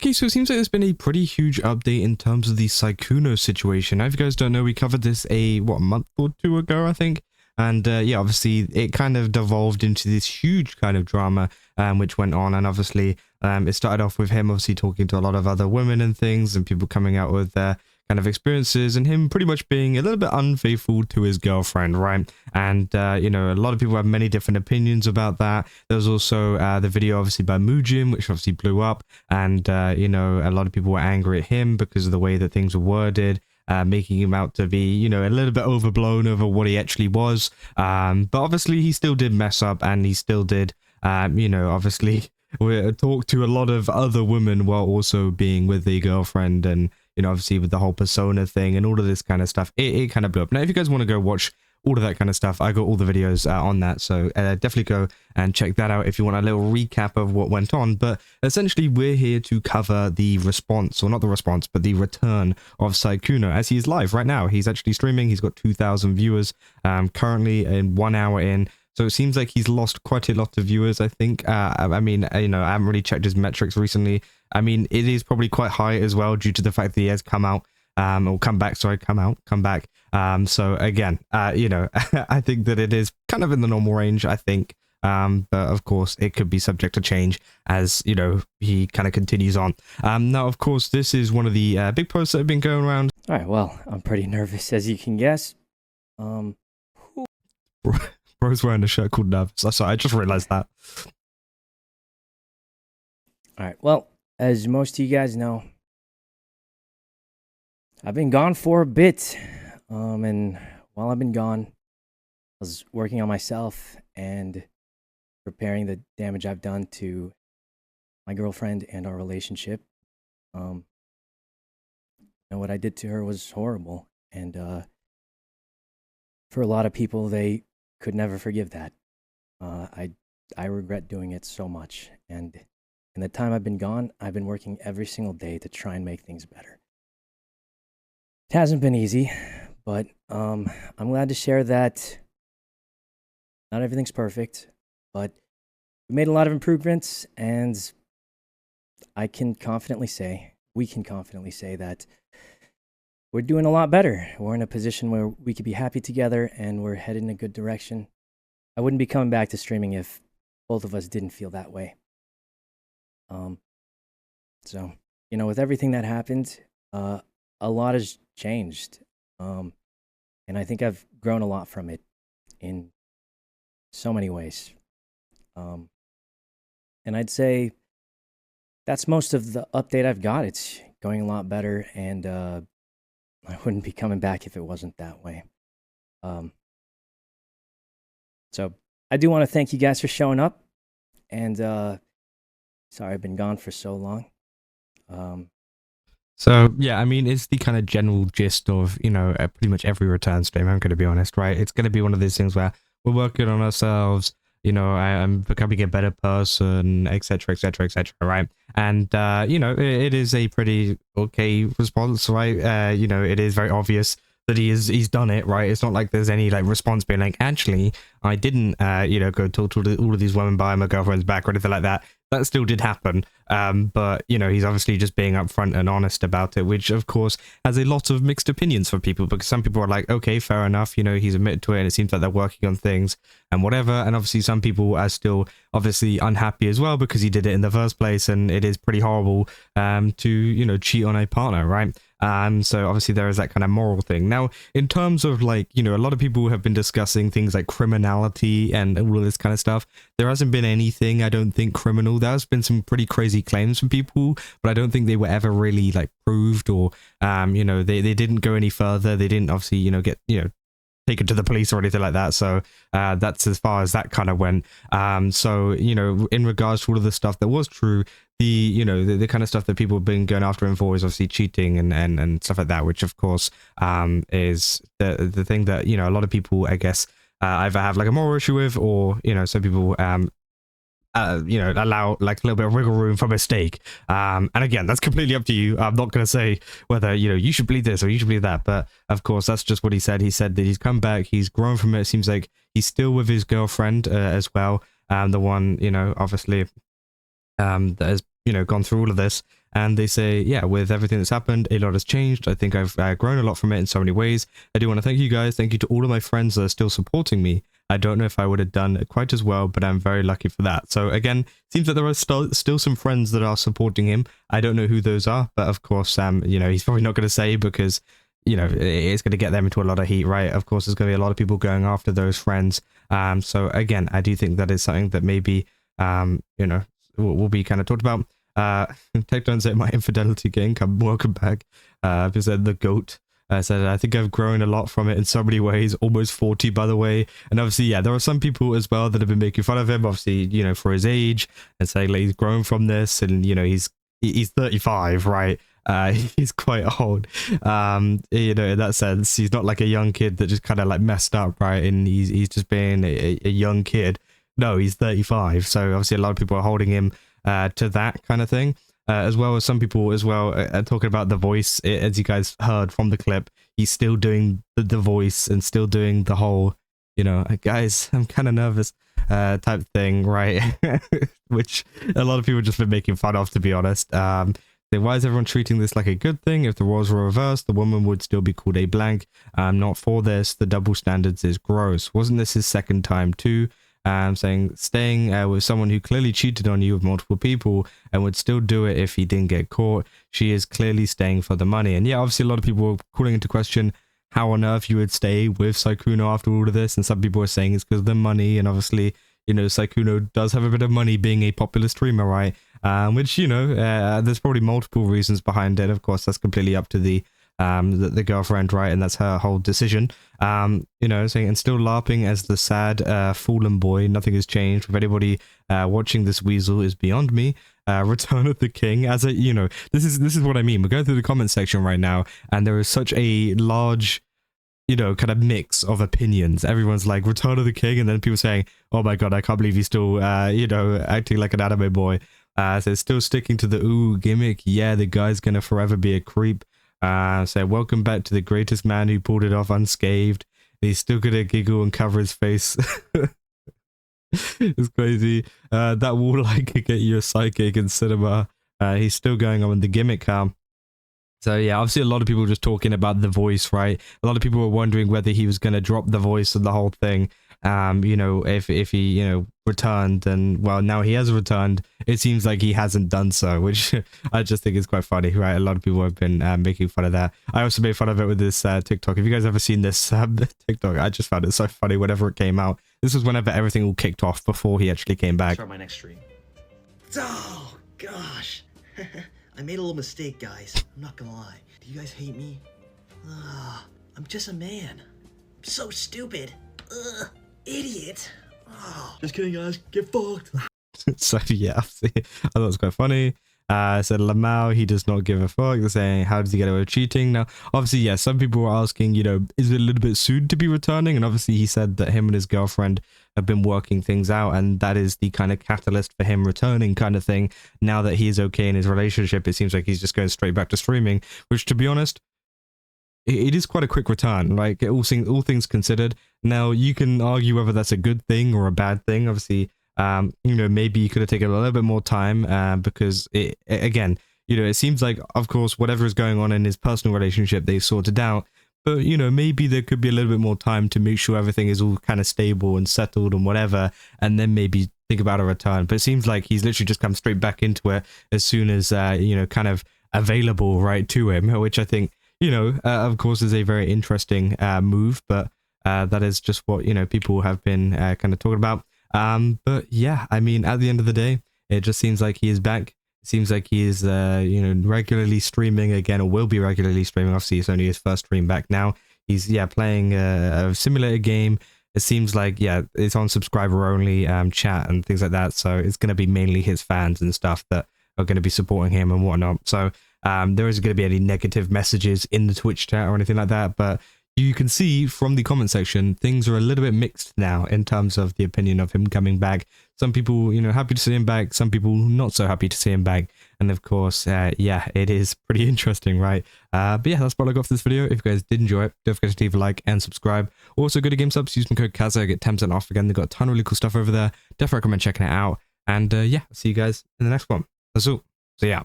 Okay, so it seems like there's been a pretty huge update in terms of the Sykkuno situation. Now, if you guys don't know, we covered this a month or two ago, I think. And yeah, obviously it kind of devolved into this huge kind of drama which went on. And obviously it started off with him obviously talking to a lot of other women and things, and people coming out with their kind of experiences, and him pretty much being a little bit unfaithful to his girlfriend, right? And you know, a lot of people have many different opinions about that. There was also the video obviously by Mujin, which obviously blew up, and you know, a lot of people were angry at him because of the way that things were worded, making him out to be, you know, a little bit overblown over what he actually was. But obviously he still did mess up, and he still did, you know, obviously talk to a lot of other women while also being with a girlfriend, and you know, obviously with the whole persona thing and all of this kind of stuff, it kind of blew up. Now, if you guys want to go watch all of that kind of stuff, I got all the videos on that, so definitely go and check that out if you want a little recap of what went on. But essentially, we're here to cover the response, or not the response, but the return of Sykkuno, as he is live right now. He's actually streaming. He's got 2,000 viewers currently in 1 hour in. So it seems like he's lost quite a lot of viewers, I think. I mean, you know, I haven't really checked his metrics recently. I mean, it is probably quite high as well due to the fact that he has come out, or come back, sorry, come back. So again, you know, I think that it is kind of in the normal range, I think. But of course, it could be subject to change as, you know, he kind of continues on. Now, of course, this is one of the big posts that have been going around. All right, well, I'm pretty nervous, as you can guess. Bro's wearing a shirt called Nervous. Sorry, I just realized that. All right, well, as most of you guys know, I've been gone for a bit. And while I've been gone, I was working on myself and repairing the damage I've done to my girlfriend and our relationship. And what I did to her was horrible. And for a lot of people, they could never forgive that. I regret doing it so much. And in the time I've been gone, I've been working every single day to try and make things better. It hasn't been easy, but I'm glad to share that not everything's perfect, but we made a lot of improvements, and we can confidently say that we're doing a lot better. We're in a position where we could be happy together, and we're headed in a good direction. I wouldn't be coming back to streaming if both of us didn't feel that way. So, you know, with everything that happened, a lot has changed. And I think I've grown a lot from it in so many ways. And I'd say that's most of the update I've got. It's going a lot better, and I wouldn't be coming back if it wasn't that way. So I do want to thank you guys for showing up, and sorry I've been gone for so long. So yeah, I mean, it's the kind of general gist of, you know, pretty much every return stream, I'm going to be honest, right? It's going to be one of these things where we're working on ourselves, you know, I'm becoming a better person, etc., etc., etc., right? And you know, it is a pretty okay response, right? You know, it is very obvious that he's done it, right? It's not like there's any like response being like, actually, I didn't, you know, go talk to all of these women behind my girlfriend's back or anything like that. That still did happen, but you know, he's obviously just being upfront and honest about it, which of course has a lot of mixed opinions for people, because some people are like, okay, fair enough, you know, he's admitted to it, and it seems like they're working on things and whatever. And obviously some people are still obviously unhappy as well, because he did it in the first place, and it is pretty horrible to, you know, cheat on a partner, right? So obviously there is that kind of moral thing. Now, in terms of like, you know, a lot of people have been discussing things like criminality and all of this kind of stuff. There hasn't been anything, I don't think, criminal. There's been some pretty crazy claims from people, but I don't think they were ever really like proved, or you know, they didn't go any further. They didn't obviously, you know, get, you know, taken to the police or anything like that. So that's as far as that kind of went. So, you know, in regards to all of the stuff that was true, the, you know, the kind of stuff that people have been going after him for is obviously cheating and stuff like that, which of course is the thing that, you know, a lot of people, I guess, either have like a moral issue with, or, you know, some people you know, allow like a little bit of wiggle room for mistake. And again, that's completely up to you. I'm not going to say whether, you know, you should believe this or you should believe that, but of course that's just what he said. He said that he's come back, he's grown from it. It seems like he's still with his girlfriend as well. The one, you know, obviously that has you know, gone through all of this, and they say, yeah, with everything that's happened, a lot has changed. I think I've grown a lot from it in so many ways. I do want to thank you guys. Thank you to all of my friends that are still supporting me. I don't know if I would have done quite as well, but I'm very lucky for that. So again, seems that there are still some friends that are supporting him. I don't know who those are, but of course, you know, he's probably not going to say, because, you know, it's going to get them into a lot of heat, right? Of course, there's going to be a lot of people going after those friends. So again, I do think that is something that maybe, you know, will be kind of talked about. Take turns at my infidelity gang. Welcome back. Because the goat said, I think I've grown a lot from it in so many ways. Almost 40, by the way. And obviously, yeah, there are some people as well that have been making fun of him, obviously, you know, for his age, and saying like he's grown from this, and you know, he's 35, right? He's quite old. You know, in that sense, he's not like a young kid that just kind of like messed up, right? And he's just being a young kid. No, he's 35. So obviously, a lot of people are holding him to that kind of thing, as well as some people as well talking about the voice. As you guys heard from the clip, he's still doing the voice and still doing the whole, you know, guys, I'm kind of nervous type thing, right? Which a lot of people have just been making fun of, to be honest. Why is everyone treating this like a good thing? If the roles were reversed, the woman would still be called a blank. I'm not for this. The double standards is gross. Wasn't this his second time too? Saying staying with someone who clearly cheated on you with multiple people and would still do it if he didn't get caught. She is clearly staying for the money. And yeah, obviously a lot of people were calling into question how on earth you would stay with Sykkuno after all of this. And some people were saying it's because of the money. And obviously, you know, Sykkuno does have a bit of money being a popular streamer, right? Which, you know, there's probably multiple reasons behind it. Of course, that's completely up to the girlfriend, right? And that's her whole decision. You know, saying, and still LARPing as the sad fallen boy. Nothing has changed. With anybody watching this weasel is beyond me. Return of the King, as a, you know, this is what I mean. We're going through the comment section right now, and there is such a large, you know, kind of mix of opinions. Everyone's like Return of the King, and then people saying, oh my god, I can't believe he's still you know, acting like an anime boy. So still sticking to the ooh gimmick. Yeah, the guy's gonna forever be a creep. So welcome back to the greatest man who pulled it off unscathed. He's still gonna giggle and cover his face. It's crazy. That will like get you a psychic in cinema. He's still going on with the gimmick. So yeah, obviously a lot of people just talking about the voice, right? A lot of people were wondering whether he was going to drop the voice of the whole thing. You know, if he, you know, returned, and well, now he has returned. It seems like he hasn't done so, which I just think is quite funny, right? A lot of people have been making fun of that. I also made fun of it with this TikTok. Have you guys ever seen this TikTok? I just found it so funny whenever it came out. This was whenever everything all kicked off before he actually came back. Start my next stream. Oh gosh. I made a little mistake, guys. I'm not gonna lie. Do you guys hate me? I'm just a man. I'm so stupid. Idiot. Just kidding, guys. Get fucked. So yeah, I thought it was quite funny. Said Lamau, he does not give a fuck. They're saying, how does he get away with cheating? Now, obviously, yeah, some people were asking, you know, is it a little bit soon to be returning? And obviously he said that him and his girlfriend have been working things out, and that is the kind of catalyst for him returning kind of thing. Now that he is okay in his relationship, it seems like he's just going straight back to streaming, which, to be honest, it is quite a quick return, like all things considered. Now, you can argue whether that's a good thing or a bad thing. Obviously, you know, maybe you could have taken a little bit more time, because again, you know, it seems like, of course, whatever is going on in his personal relationship, they've sorted out. But, you know, maybe there could be a little bit more time to make sure everything is all kind of stable and settled and whatever, and then maybe think about a return. But it seems like he's literally just come straight back into it as soon as, you know, kind of available right to him, which I think, you know, of course, is a very interesting move. But that is just what, you know, people have been kind of talking about. But yeah, I mean, at the end of the day, it just seems like he is back. It seems like he is, you know, regularly streaming again, or will be regularly streaming. Obviously, it's only his first stream back now. He's, yeah, playing a simulator game. It seems like, yeah, it's on subscriber only chat and things like that. So it's going to be mainly his fans and stuff that are going to be supporting him and whatnot. So there isn't going to be any negative messages in the Twitch chat or anything like that. But you can see from the comment section, things are a little bit mixed now in terms of the opinion of him coming back. Some people, you know, happy to see him back. Some people not so happy to see him back. And of course, yeah, it is pretty interesting, right? But yeah, that's what I got for this video. If you guys did enjoy it, don't forget to leave a like and subscribe. Also, go to GameSubs, use my code Kaza, get 10% off again. They've got a ton of really cool stuff over there. Definitely recommend checking it out. And yeah, I'll see you guys in the next one. That's all. So yeah,